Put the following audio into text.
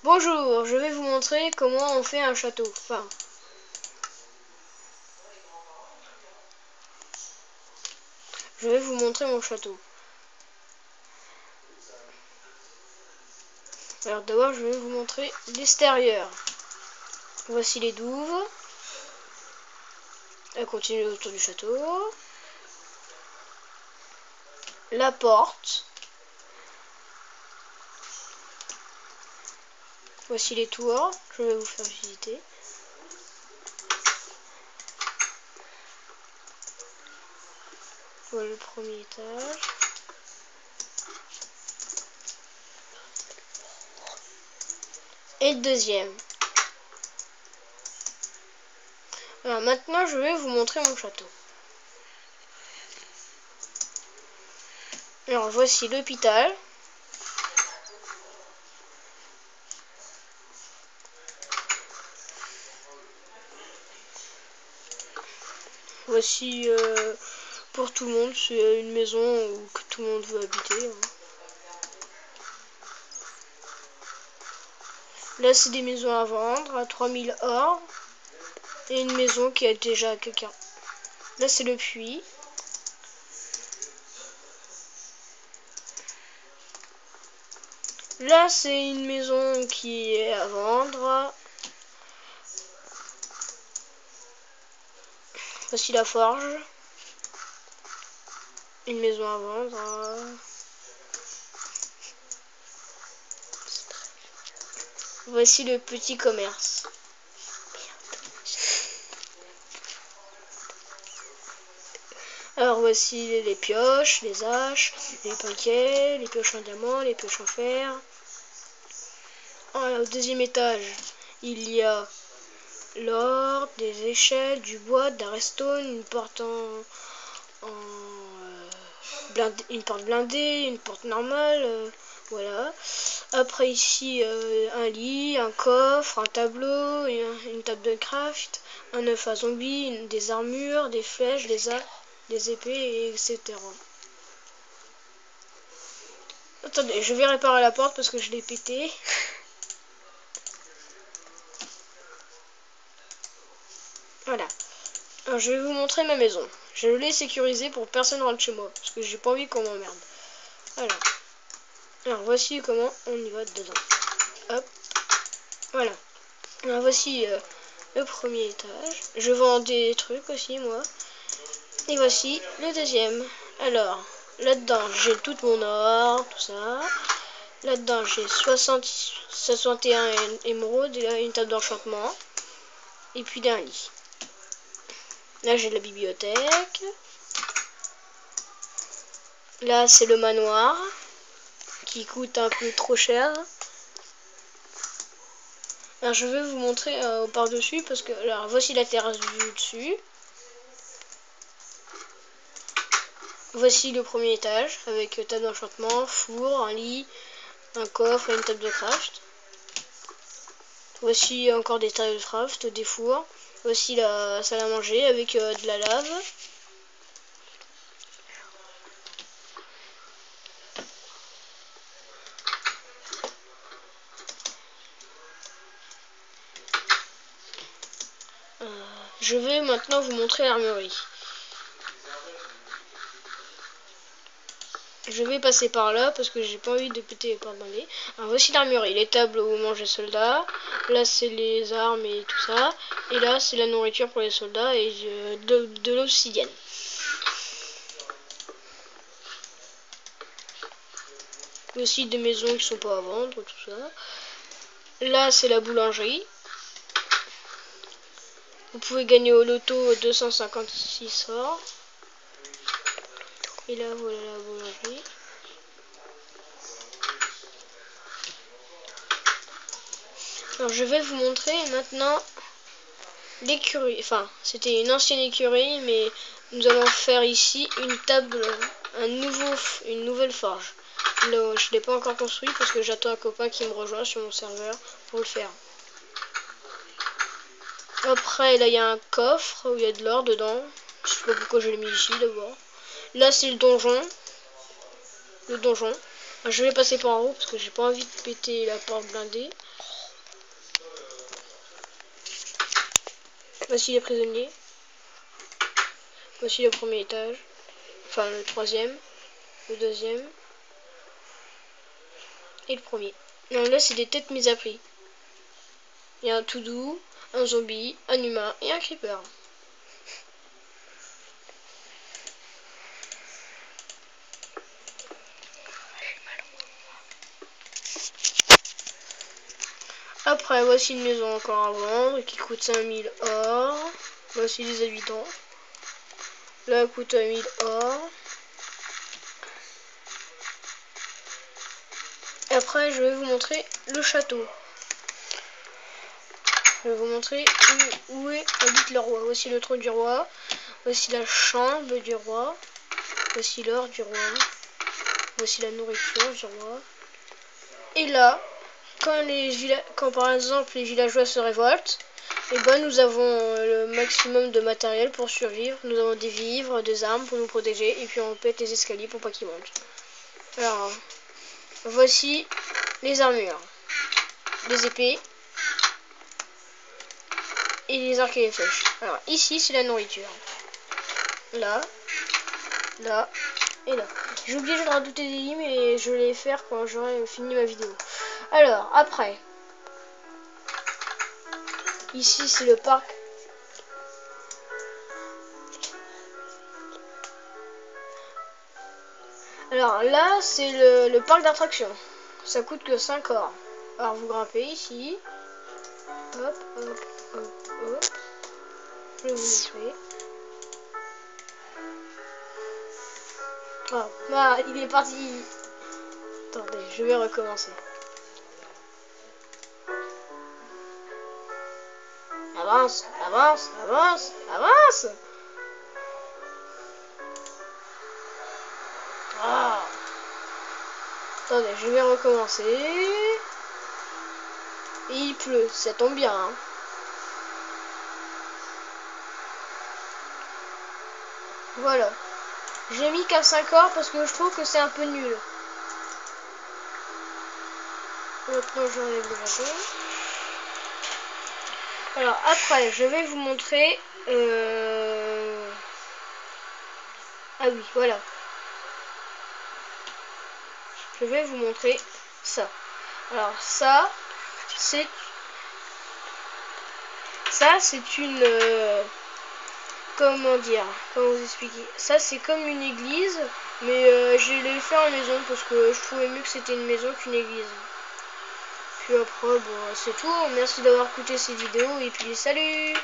Bonjour, je vais vous montrer comment on fait un château. Je vais vous montrer mon château. Alors d'abord, je vais vous montrer l'extérieur. Voici les douves. Elle continue autour du château. La porte. Voici les tours. Je vais vous faire visiter. Voilà le premier étage. Et le deuxième. Alors maintenant, je vais vous montrer mon château. Alors voici l'hôpital. Voici pour tout le monde, c'est une maison que tout le monde veut habiter. Là, c'est des maisons à vendre à 3000 or. Et une maison qui a déjà quelqu'un. Là, c'est le puits. Là, c'est une maison qui est à vendre. Voici la forge. Une maison à vendre. Voici le petit commerce. Alors voici les pioches, les haches, les paquets, les pioches en diamant, les pioches en fer. Au deuxième étage, il y a l'or, des échelles, du bois, de la redstone, une porte une porte blindée, une porte normale, voilà. Après ici, un lit, un coffre, un tableau, une table de craft, un œuf à zombie, des armures, des flèches, des arcs, des épées, etc. Attendez, je vais réparer la porte parce que je l'ai pété. Voilà. Alors, je vais vous montrer ma maison. Je l'ai sécurisée pour que personne rentre chez moi parce que j'ai pas envie qu'on m'emmerde. Alors voici comment on y va dedans. Hop. Voilà. Alors voici le premier étage. Je vends des trucs aussi moi. Et voici le deuxième. Alors là-dedans j'ai tout mon or, tout ça. Là-dedans j'ai 61 émeraudes et là une table d'enchantement. Et puis un lit. Là j'ai la bibliothèque. Là c'est le manoir qui coûte un peu trop cher. Alors je vais vous montrer par-dessus parce que alors voici la terrasse du dessus. Voici le premier étage avec table d'enchantement, four, un lit, un coffre et une table de craft. Voici encore des tables de craft, des fours. Voici la salle à manger avec de la lave. Je vais maintenant vous montrer l'armurerie. Je vais passer par là parce que j'ai pas envie de péter les portes blindées. Alors voici l'armurerie, les tables où mangent les soldats. Là c'est les armes et tout ça. Et là c'est la nourriture pour les soldats et de l'obsidienne. Aussi des maisons qui sont pas à vendre, tout ça. Là c'est la boulangerie. Vous pouvez gagner au loto 256 or. Et là voilà la boulangerie. Alors je vais vous montrer maintenant l'écurie. Enfin c'était une ancienne écurie mais nous allons faire ici une table, une nouvelle forge. Là, je ne l'ai pas encore construit parce que j'attends un copain qui me rejoint sur mon serveur pour le faire. Après là il y a un coffre où il y a de l'or dedans. Je sais pas pourquoi je l'ai mis ici d'abord. Là c'est le donjon. Je vais passer par en haut parce que j'ai pas envie de péter la porte blindée. Voici les prisonniers. Voici le premier étage. Enfin le troisième. Le deuxième. Et le premier. Non, là c'est des têtes mises à prix. Il y a un tout doux, un zombie, un humain et un creeper. Après, voici une maison encore à vendre qui coûte 5000 or. Voici les habitants. Là, coûte 1000 or. Après, je vais vous montrer le château. Je vais vous montrer où habite le roi. Voici le trône du roi. Voici la chambre du roi. Voici l'or du roi. Voici la nourriture du roi. Et là, quand par exemple les villageois se révoltent, et ben nous avons le maximum de matériel pour survivre. Nous avons des vivres, des armes pour nous protéger, et puis on pète les escaliers pour pas qu'ils montent. Alors, voici les armures, les épées et les arcs et les flèches. Alors ici c'est la nourriture. Là, là et là. J'ai oublié de rajouter des lignes, mais je vais les faire quand j'aurai fini ma vidéo. Alors après, ici c'est le parc. Alors là c'est le parc d'attractions. Ça coûte que 5 or. Alors vous grimpez ici. Hop, hop, hop, hop. Je vais vous montrer. Oh, bah, il est parti. Attendez, je vais recommencer. Avance, avance, avance, avance. Ah. Attendez, je vais recommencer. Et il pleut, ça tombe bien. Hein. Voilà. J'ai mis qu'à 5 heures parce que je trouve que c'est un peu nul. Maintenant, j'enlève le bâton. Alors, après, je vais vous montrer... Ah oui, voilà. Je vais vous montrer ça. Alors, ça, c'est une... comment dire, comment vous expliquer, ça c'est comme une église, mais je l'ai fait en maison parce que je trouvais mieux que c'était une maison qu'une église. Puis après, bon, c'est tout, merci d'avoir écouté cette vidéo et puis salut.